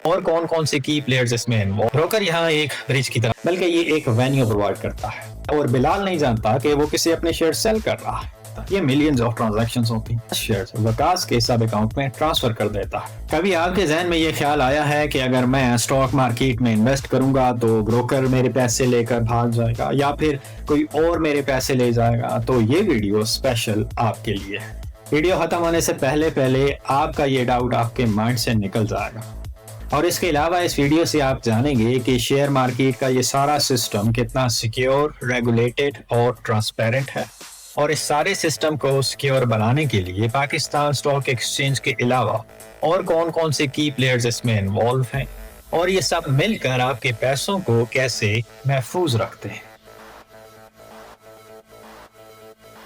और कौन कौन से की प्लेयर्स इसमें इन्वॉल्व। ब्रोकर यहाँ एक ब्रिज की तरह, बल्कि ये एक वेन्यू प्रोवाइड करता है और बिलाल नहीं जानता कि वो किसी अपने शेयर सेल कर रहा है। ये मिलियंस ऑफ ट्रांजैक्शंस होती हैं। शेयर्स वकास के सब अकाउंट में ट्रांसफर कर देता है। कभी आपके जहन में ये ख्याल आया है कि अगर मैं स्टॉक मार्केट में इन्वेस्ट करूंगा तो ब्रोकर मेरे पैसे लेकर भाग जाएगा या फिर कोई और मेरे पैसे ले जाएगा? तो ये वीडियो स्पेशल आपके लिए है। वीडियो खत्म होने से पहले आपका ये डाउट आपके माइंड से निकल जाएगा। और इसके अलावा इस वीडियो से आप जानेंगे कि शेयर मार्केट का ये सारा सिस्टम कितना सिक्योर, रेगुलेटेड और ट्रांसपेरेंट है। और इस सारे सिस्टम को सिक्योर बनाने के लिए पाकिस्तान स्टॉक एक्सचेंज के अलावा और कौन कौन से की प्लेयर्स इसमें इन्वॉल्व हैं और ये सब मिलकर आपके पैसों को कैसे महफूज रखते हैं।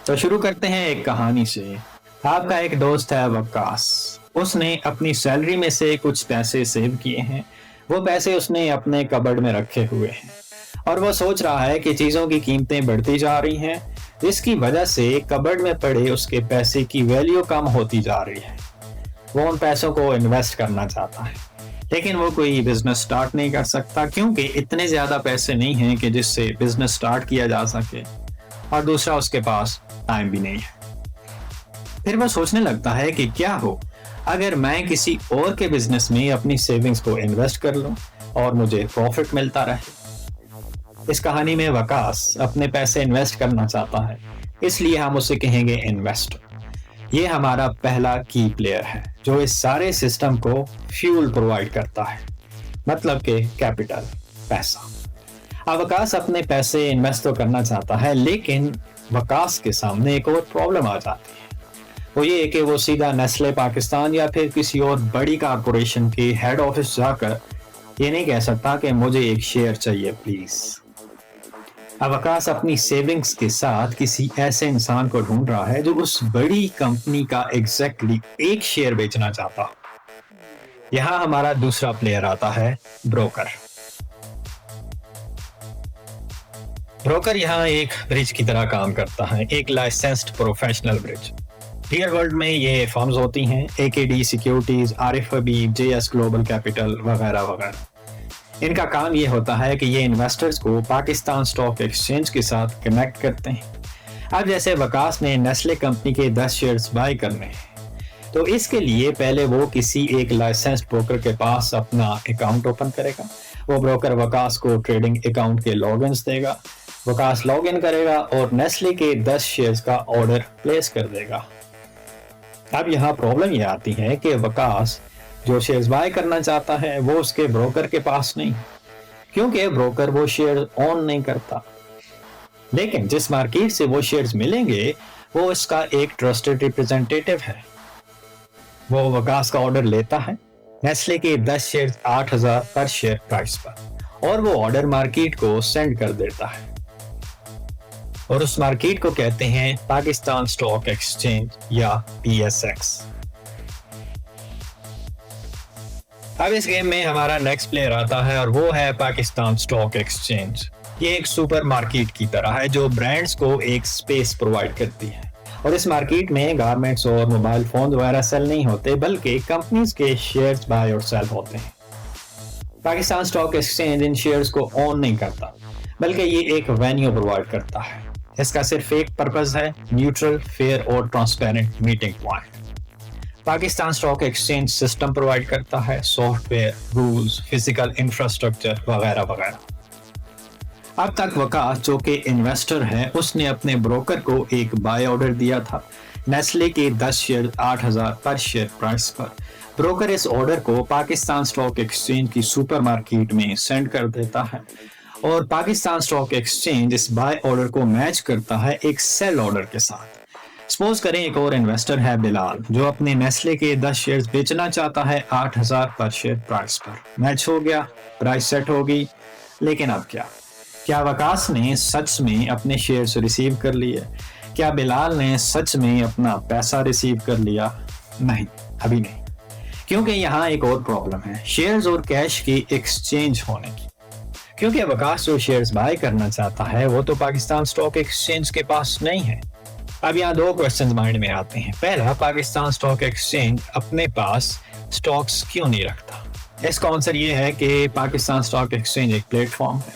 तो शुरू करते हैं एक कहानी से। आपका एक दोस्त है वकास। उसने अपनी सैलरी में से कुछ पैसे सेव किए हैं। वो पैसे उसने अपने कबर्ड में रखे हुए हैं और वो सोच रहा है कि चीजों की कीमतें बढ़ती जा रही हैं, जिसकी वजह से कबर्ड में पड़े उसके पैसे की वैल्यू कम होती जा रही है। वो उन पैसों को इन्वेस्ट करना चाहता है, लेकिन वो कोई बिजनेस स्टार्ट नहीं कर सकता क्योंकि इतने ज्यादा पैसे नहीं हैं कि जिससे बिजनेस स्टार्ट किया जा सके, और दूसरा उसके पास टाइम भी नहीं है। फिर वो सोचने लगता है कि क्या हो अगर मैं किसी और के बिजनेस में अपनी सेविंग्स को इन्वेस्ट कर लूं और मुझे प्रॉफिट मिलता रहे। इस कहानी में वकास अपने पैसे इन्वेस्ट करना चाहता है, इसलिए हम उसे कहेंगे इन्वेस्टर। ये हमारा पहला की प्लेयर है जो इस सारे सिस्टम को फ्यूल प्रोवाइड करता है, मतलब के कैपिटल, पैसा। अब वकास अपने पैसे इन्वेस्ट तो करना चाहता है, लेकिन वकास के सामने एक और प्रॉब्लम आ जाती है। वो ये कि वो सीधा नेस्ले पाकिस्तान या फिर किसी और बड़ी कारपोरेशन के हेड ऑफिस जाकर ये नहीं कह सकता कि मुझे एक शेयर चाहिए प्लीज। अब वकास अपनी सेविंग्स के साथ किसी ऐसे इंसान को ढूंढ रहा है जो उस बड़ी कंपनी का एग्जैक्टली एक शेयर बेचना चाहता। यहां हमारा दूसरा प्लेयर आता है, ब्रोकर। ब्रोकर यहाँ एक ब्रिज की तरह काम करता है, एक licensed professional bridge. Real world में ये फर्म्स होती हैं, AKD सिक्योरिटीज, आरिफ हबीब, JS ग्लोबल कैपिटल वगैरह वगैरह। इनका काम ये होता है कि ये इन्वेस्टर्स को पाकिस्तान स्टॉक एक्सचेंज के साथ कनेक्ट करते हैं। अब जैसे वकास ने नेस्ले कंपनी के 10 शेयर्स बाय करने हैं, तो इसके लिए पहले वो किसी एक लाइसेंस्ड ब्रोकर के पास अपना अकाउंट ओपन करेगा। वो ब्रोकर वकास को ट्रेडिंग अकाउंट के लॉगिन्स देगा। वकास लॉगिन करेगा और नेस्ले के 10 शेयर्स का ऑर्डर प्लेस कर देगा। अब यहाँ प्रॉब्लम ये आती है कि वकास जो शेयर्स बाय करना चाहता है वो उसके ब्रोकर के पास नहीं, क्योंकि ब्रोकर वो शेयर ऑन नहीं करता। लेकिन जिस मार्केट से वो शेयर्स मिलेंगे वो इसका एक ट्रस्टेड रिप्रेजेंटेटिव है। वो वकास का ऑर्डर लेता है नेस्ले के 10 शेयर्स 8,000 पर शेयर प्राइस पर, और वो ऑर्डर मार्केट को सेंड कर देता है, और उस मार्केट को कहते हैं पाकिस्तान स्टॉक एक्सचेंज या PSX। अब इस गेम में हमारा नेक्स्ट प्लेयर आता है और वो है पाकिस्तान स्टॉक एक्सचेंज। ये एक सुपर मार्केट की तरह है जो ब्रांड्स को एक स्पेस प्रोवाइड करती है, और इस मार्केट में गारमेंट्स और मोबाइल फोन वगैरह सेल नहीं होते, बल्कि कंपनीज के शेयर्स बाय और सेल होते हैं। पाकिस्तान स्टॉक एक्सचेंज इन शेयर्स को ऑन नहीं करता, बल्कि ये एक वेन्यू प्रोवाइड करता है। इसका सिर्फ एक पर्पस है, न्यूट्रल, फेयर और transparent meeting point. Pakistan stock exchange system provide करता है, सॉफ्टवेयर, रूल्स, फिजिकल इंफ्रास्ट्रक्चर वगैरह वगैरह। अब तक वकास जो कि इन्वेस्टर है, उसने अपने ब्रोकर को एक बाय ऑर्डर दिया था नेस्ले के 10 शेयर 8,000 पर शेयर प्राइस पर। ब्रोकर इस ऑर्डर को पाकिस्तान स्टॉक एक्सचेंज की सुपर मार्केट में सेंड कर देता है, और पाकिस्तान स्टॉक एक्सचेंज इस बाय ऑर्डर को मैच करता है एक सेल ऑर्डर के साथ। सपोज करें एक और इन्वेस्टर है बिलाल, जो अपने नेस्ले के 10 शेयर्स बेचना चाहता है 8,000 पर शेयर प्राइस पर। मैच हो गया, प्राइस सेट हो गई, लेकिन अब क्या वकास ने सच में अपने शेयर्स रिसीव कर लिए? क्या बिलाल ने सच में अपना पैसा रिसीव कर लिया? नहीं, अभी नहीं, क्योंकि यहाँ एक और प्रॉब्लम है, शेयर्स और कैश की एक्सचेंज होने की। क्योंकि वकास जो शेयर्स बाय करना चाहता है वो तो पाकिस्तान स्टॉक एक्सचेंज के पास नहीं है। अब यहाँ दो क्वेश्चंस माइंड में आते हैं। पहला, पाकिस्तान स्टॉक एक्सचेंज अपने पास स्टॉक्स क्यों नहीं रखता? इसका आंसर ये है कि पाकिस्तान स्टॉक एक्सचेंज एक प्लेटफॉर्म है।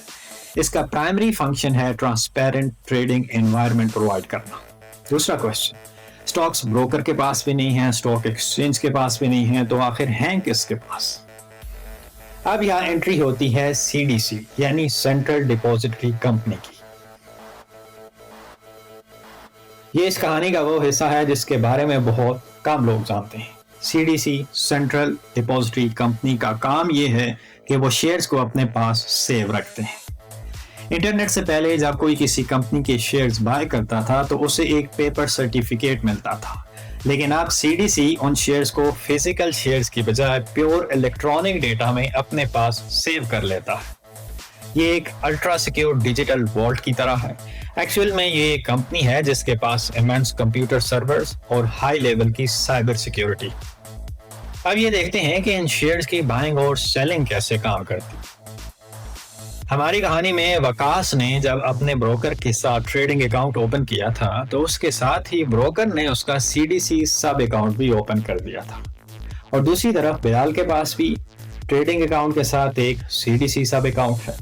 इसका प्राइमरी फंक्शन है ट्रांसपेरेंट ट्रेडिंग एनवायरनमेंट प्रोवाइड करना। दूसरा क्वेश्चन, स्टॉक्स ब्रोकर के पास भी नहीं है, स्टॉक एक्सचेंज के पास भी नहीं है, तो आखिर हैं किसके पास? अब यहाँ एंट्री होती है CDC यानी सेंट्रल डिपॉजिटरी कंपनी की। ये इस कहानी का वो हिस्सा है जिसके बारे में बहुत कम लोग जानते हैं। CDC सेंट्रल डिपॉजिटरी कंपनी का काम ये है कि वो शेयर्स को अपने पास सेव रखते हैं। इंटरनेट से पहले जब कोई किसी कंपनी के शेयर्स बाय करता था तो उसे एक पेपर सर्टिफिकेट मिलता था, लेकिन अब CDC उन शेयर्स को फिजिकल शेयर्स की बजाय प्योर इलेक्ट्रॉनिक डेटा में अपने पास सेव कर लेता है। ये एक अल्ट्रा सिक्योर डिजिटल वॉल्ट की तरह है। एक्चुअल में ये एक कंपनी है जिसके पास इमेंस कंप्यूटर सर्वर्स और हाई लेवल की साइबर सिक्योरिटी। अब ये देखते हैं कि इन शेयर्स की बाइंग और सेलिंग कैसे काम करती है। हमारी कहानी में वकास ने जब अपने ब्रोकर के साथ ट्रेडिंग अकाउंट ओपन किया था तो उसके साथ ही ब्रोकर ने उसका CDC सब अकाउंट भी ओपन कर दिया था, और दूसरी तरफ बिलाल के पास भी ट्रेडिंग अकाउंट के साथ एक CDC सब अकाउंट है।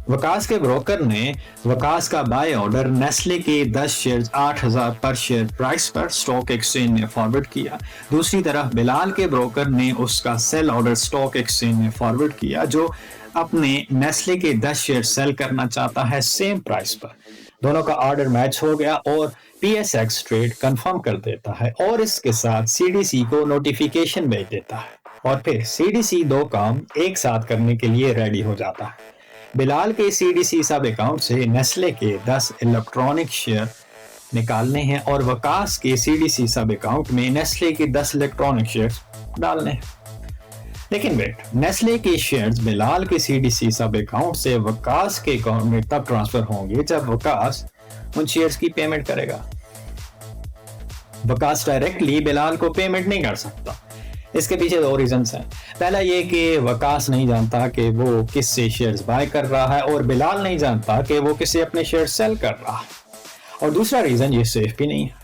वकास के ब्रोकर ने वकास का बाय ऑर्डर नेस्ले के 10 शेयर्स 8,000 पर शेयर प्राइस पर स्टॉक एक्सचेंज में फॉरवर्ड किया। दूसरी तरफ बिलाल के ब्रोकर ने उसका सेल ऑर्डर स्टॉक एक्सचेंज में फॉरवर्ड किया, जो अपने नेस्ले के 10 शेयर सेल करना चाहता है सेम प्राइस पर। दोनों का ऑर्डर मैच हो गया और PSX ट्रेड कंफर्म कर देता है और इसके साथ CDC को नोटिफिकेशन भेज देता है, और फिर CDC दो काम एक साथ करने के लिए रेडी हो जाता है। बिलाल के CDC सब अकाउंट से नेस्ले के 10 इलेक्ट्रॉनिक शेयर निकालने हैं और वकास के CDC सब अकाउंट में नेस्ले के 10 इलेक्ट्रॉनिक शेयर डालने हैं। लेकिन वेट, नेस्ले के शेयर्स बिलाल के CDC सब अकाउंट से वकास के अकाउंट में तब ट्रांसफर होंगे जब वकास उन शेयर्स की पेमेंट करेगा। वकास डायरेक्टली बिलाल को पेमेंट नहीं कर सकता। इसके पीछे दो रीजंस हैं। पहला ये कि वकास नहीं जानता कि वो किससे शेयर्स बाय कर रहा है, और बिलाल नहीं जानता कि वो किससे अपने शेयर सेल कर रहा है। और दूसरा रीजन ये सेफ भी नहीं है।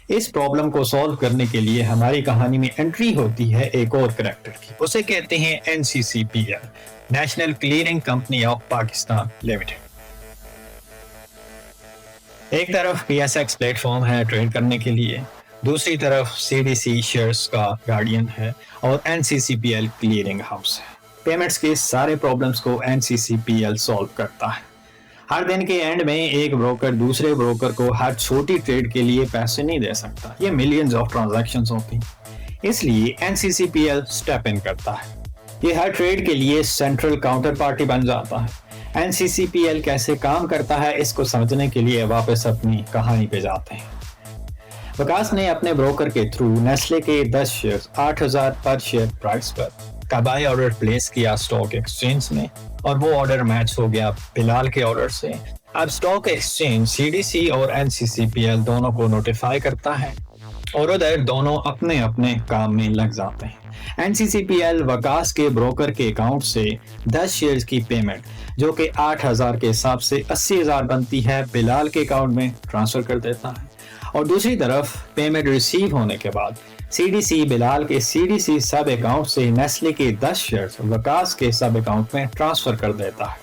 इस प्रॉब्लम को सॉल्व करने के लिए हमारी कहानी में एंट्री होती है एक और करैक्टर की। उसे कहते हैं NCCPL, national clearing company of Pakistan limited. एक तरफ PSX प्लेटफॉर्म है ट्रेड करने के लिए, दूसरी तरफ CDC शेयर्स का गार्डियन है, और NCCPL क्लियरिंग हाउस है। पेमेंट्स के सारे प्रॉब्लम्स को NCCPL सॉल्व करता है। हर दिन के एंड में एक ब्रोकर दूसरे ब्रोकर को हर छोटी ट्रेड के लिए पैसे नहीं दे सकता। ये मिलियंस ऑफ ट्रांजैक्शंस होती हैं, इसलिए NCCPL स्टेप इन करता है। ये हर ट्रेड के लिए सेंट्रल काउंटर पार्टी बन जाता है। NCCPL कैसे काम करता है इसको समझने के लिए वापस अपनी कहानी पे जाते हैं। वकास ने अपने ब्रोकर के थ्रू नेस्ले के 10 शेयर 8,000 पर शेयर प्राइस पर का बाय ऑर्डर प्लेस किया स्टॉक एक्सचेंज में, और वो ऑर्डर मैच हो गया बिलाल के ऑर्डर से। अब स्टॉक एक्सचेंज CDC और NCCPL दोनों को नोटिफाई करता है, और उधर दोनों अपने अपने काम में लग जाते हैं। NCCPL वकास के ब्रोकर के अकाउंट से 10 शेयर्स की पेमेंट, जो कि 8,000 के हिसाब से 80,000 बनती है, बिलाल के अकाउंट में ट्रांसफर कर देता है। और दूसरी तरफ पेमेंट रिसीव होने के बाद CDC बिलाल के CDC सब अकाउंट से नेस्ले के 10 शेयर्स वकास के सब अकाउंट में ट्रांसफर कर देता है।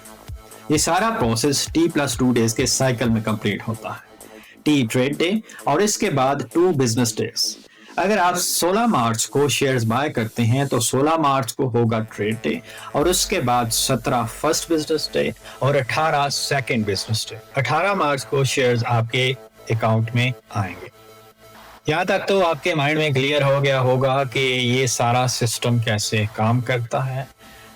ये सारा प्रोसेस T+2 डेज के साइकिल में कंप्लीट होता है। T ट्रेड डे और इसके बाद 2 बिजनेस डेज। अगर आप 16 मार्च को शेयर्स बाय करते हैं तो 16 मार्च को होगा ट्रेड डे, और उसके बाद 17 फर्स्ट बिजनेस डे और 18 सेकेंड बिजनेस डे। 18 मार्च को शेयर्स आपके अकाउंट में आएंगे। यहाँ तक तो आपके माइंड में क्लियर हो गया होगा कि ये सारा सिस्टम कैसे काम करता है।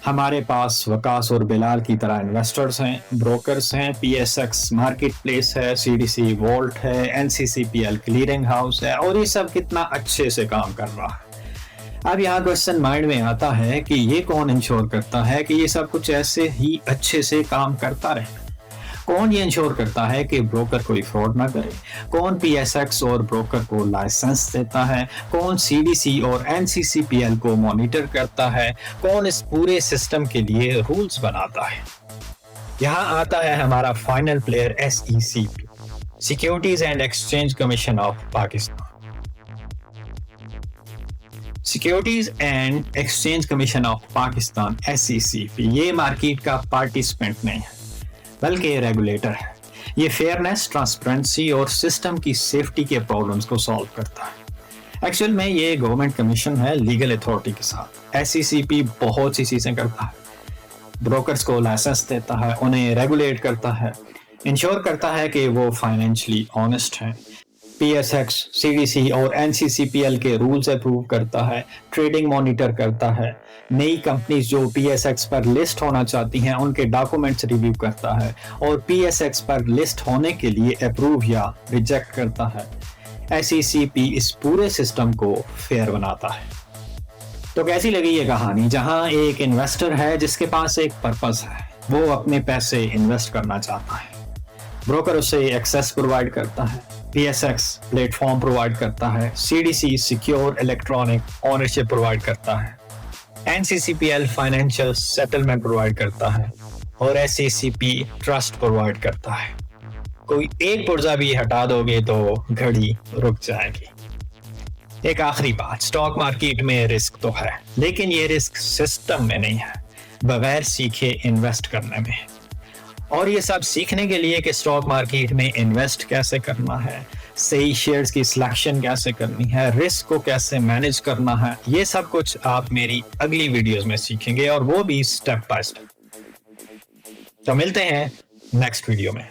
हमारे पास वकास और बिलाल की तरह इन्वेस्टर्स हैं, ब्रोकर्स हैं, PSX मार्केट प्लेस है, CDC वॉल्ट है, NCCPL क्लियरिंग हाउस है, और ये सब कितना अच्छे से काम कर रहा है। अब यहाँ क्वेश्चन माइंड में आता है कि ये कौन इंश्योर करता है कि ये सब कुछ ऐसे ही अच्छे से काम करता रहे? कौन ये इंश्योर करता है कि ब्रोकर कोई फ्रॉड ना करे, कौन पीएसएक्स और ब्रोकर को लाइसेंस देता है, कौन सीडीसी और एनसीसीपीएल को मॉनिटर करता है, कौन इस पूरे सिस्टम के लिए रूल्स बनाता है। यहाँ आता है हमारा final player SECP, securities and exchange commission of Pakistan. Securities and exchange commission of Pakistan SECP ये मार्केट का पार्टिसिपेंट नहीं है बल्कि रेगुलेटर है। ये फेयरनेस, ट्रांसपेरेंसी और सिस्टम की सेफ्टी के प्रॉब्लम्स को सॉल्व करता है। एक्चुअल में ये गवर्नमेंट कमीशन है लीगल अथॉरिटी के साथ। SECP बहुत सी चीजें करता है, ब्रोकर्स को लाइसेंस देता है, उन्हें रेगुलेट करता है, इंश्योर करता है कि वो फाइनेंशियली ऑनेस्ट हैं, PSX, CDC और NCCPL के रूल्स अप्रूव करता है, ट्रेडिंग मॉनिटर करता है, नई कंपनीज जो PSX पर लिस्ट होना चाहती हैं उनके डॉक्यूमेंट्स रिव्यू करता है और PSX पर लिस्ट होने के लिए अप्रूव या रिजेक्ट करता है। SECP इस पूरे सिस्टम को फेयर बनाता है। तो कैसी लगी ये कहानी, जहां एक इन्वेस्टर है जिसके पास एक पर्पस है, वो अपने पैसे इन्वेस्ट करना चाहता है, ब्रोकर उसे एक्सेस प्रोवाइड करता है, PSX प्लेटफॉर्म प्रोवाइड करता है, CDC secure electronic ownership provide करता है, NCCPL फाइनेंशियल सेटलमेंट प्रोवाइड करता है और SECP ट्रस्ट प्रोवाइड करता है। कोई एक पुर्जा भी हटा दोगे तो घड़ी रुक जाएगी। एक आखिरी बात, स्टॉक मार्केट में रिस्क तो है, लेकिन ये रिस्क सिस्टम में नहीं है, बगैर सीखे इन्वेस्ट करने में। और ये सब सीखने के लिए कि स्टॉक मार्केट में इन्वेस्ट कैसे करना है, सही शेयर्स की सिलेक्शन कैसे करनी है, रिस्क को कैसे मैनेज करना है, ये सब कुछ आप मेरी अगली वीडियोस में सीखेंगे और वो भी स्टेप बाय स्टेप। तो मिलते हैं नेक्स्ट वीडियो में।